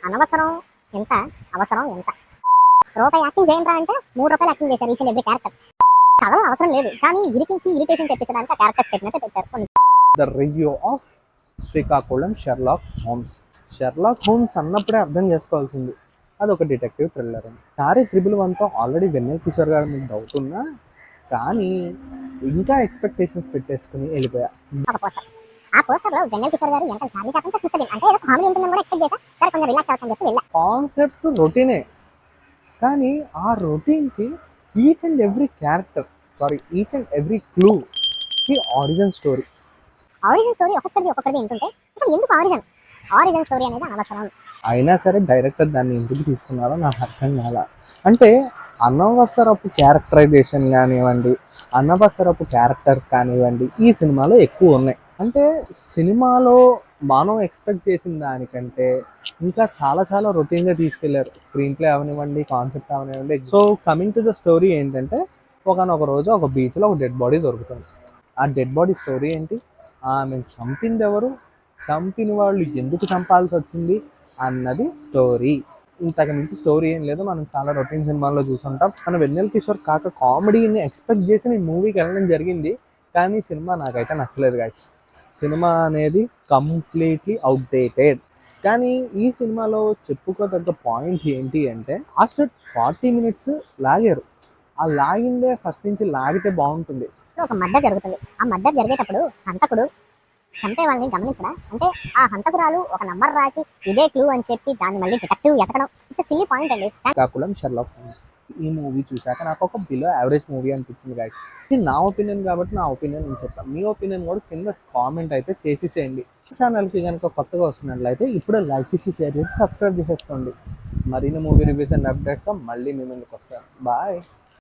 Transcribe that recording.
అనవసరం ఎంత, అవసరం ఎంత. రూపాయి యాక్టింగ్ చేయండి అంటే 3 రూపాయలు యాక్టింగ్ చేశారు ఈచ్ అండ్ ఎవ్రీ క్యారెక్టర్. కథలు అవసరం లేదు కానీ ఇరికించి ఇరిటేషన్ తెప్పించడానికి ఆ క్యారెక్టర్స్ పెట్టినట్టు పెట్టారు కొన్ని. The review of Srikakulam Sherlock Holmes. Sherlock Holmes అన్నప్పుడే అర్థం చేసుకోవాల్సింది అది ఒక డిటెక్టివ్ థ్రిల్లర్ అని. తారీ త్రిబుల్ 1తో ఆల్రెడీ వెన్నెల కిషోర్ గారి మీద డౌట్ ఉన్నా కానీ ఇంకా ఎక్స్పెక్టేషన్స్ పెట్టేసుకుని వెళ్ళిపోయా. ఒక పోస్టర్, ఆ పోస్టర్ లో వెన్నెల కిషోర్ గారు ఎంత చార్లీ చాప్లిన్ చూస్తే అంటే ఏదో కామెడీ ఉంటుందని కూడా ఎక్స్పెక్ట్ చేశా. సరే కొంచెం రిలాక్స్ అవ్వచ్చని చెప్పి వెళ్ళా. కాన్సెప్ట్ రొటీనే కానీ ఆ రొటీన్కి each and every character each and every clue కి ఆరిజిన్ స్టోరీ. ఆరిజిన్ స్టోరీ ఒక్కొక్కరిది ఉంటుంటే అసలు ఎందుకు ఆరిజిన్ స్టోరీ అనేది అనవసరం. అయినా సరే డైరెక్టర్ దాన్ని ఎందుకు తీసుకున్నారో నాకు అర్థం కాల. అంటే అనవసరపు క్యారెక్టరైజేషన్ కానివ్వండి, అనవసరపు క్యారెక్టర్స్ కానివ్వండి ఈ సినిమాలో ఎక్కువ ఉన్నాయి. అంటే సినిమాలో మనం ఎక్స్పెక్ట్ చేసిన దానికంటే ఇంకా చాలా చాలా రొటీన్గా తీసుకెళ్లారు. స్క్రీన్ ప్లే అవనివ్వండి, కాన్సెప్ట్ అవనివ్వండి. So coming to the story ఏంటంటే ఒకనొక రోజు ఒక బీచ్లో ఒక డెడ్ బాడీ దొరుకుతుంది. ఆ డెడ్ బాడీ స్టోరీ ఏంటి, ఆమె చంపింది ఎవరు, చంపిన వాళ్ళు ఎందుకు చంపాల్సి వచ్చింది అన్నది స్టోరీ. ఇంతకు మించి స్టోరీ ఏం లేదు. మనం చాలా రొటీన్ సినిమాల్లో చూసుంటాం. మన వెన్నెల కిషోర్ కాక కామెడీని ఎక్స్పెక్ట్ చేసి నేను మూవీకి వెళ్ళడం జరిగింది కానీ సినిమా నాకైతే నచ్చలేదు గైస్. సినిమా అనేది కంప్లీట్లీ అవుట్డేటెడ్. కానీ ఈ సినిమాలో చెప్పుకోదగ్గ పాయింట్ ఏంటి అంటే లాస్ట్ 40 minutes లాగారు. ఆ లాగిందే ఫస్ట్ నుంచి లాగితే బాగుంటుంది. ఒక మర్డర్ జరుగుతుంది. ఆ మర్డర్ జరిగేటప్పుడు హంతకుడు చంపే వాళ్ళని గమనించడా అంటే ఆ హంతకురాలు ఒక నంబర్ రాసి ఇదే క్లూ అని చెప్పి దాన్ని మళ్ళీ డిటెక్టివ్ ఎతకడం ఇట్స్ సిల్లీ పాయింట్ అండి. శ్రీకాకుళం షెర్లాక్ హోమ్స్ ఈ మూవీ చూశాక నాకు ఒక బిలో యావరేజ్ మూవీ అనిపించింది గైస్. ఇది నా ఒపీనియన్ కాబట్టి నా ఒపీనియన్ నేను చెప్తాను. మీ ఒపీనియన్ కూడా కింద కామెంట్ అయితే చేసేసేయండి. ఛానల్కి కనుక కొత్తగా వస్తున్నట్లయితే ఇప్పుడే లైక్ చేసి షేర్ చేసి సబ్స్క్రైబ్ చేసేసుకోండి. మరిన్ని మూవీ రివ్యూస్ అండ్ అప్డేట్స్ మళ్ళీ మీ ముందుకు వస్తాను. బాయ్.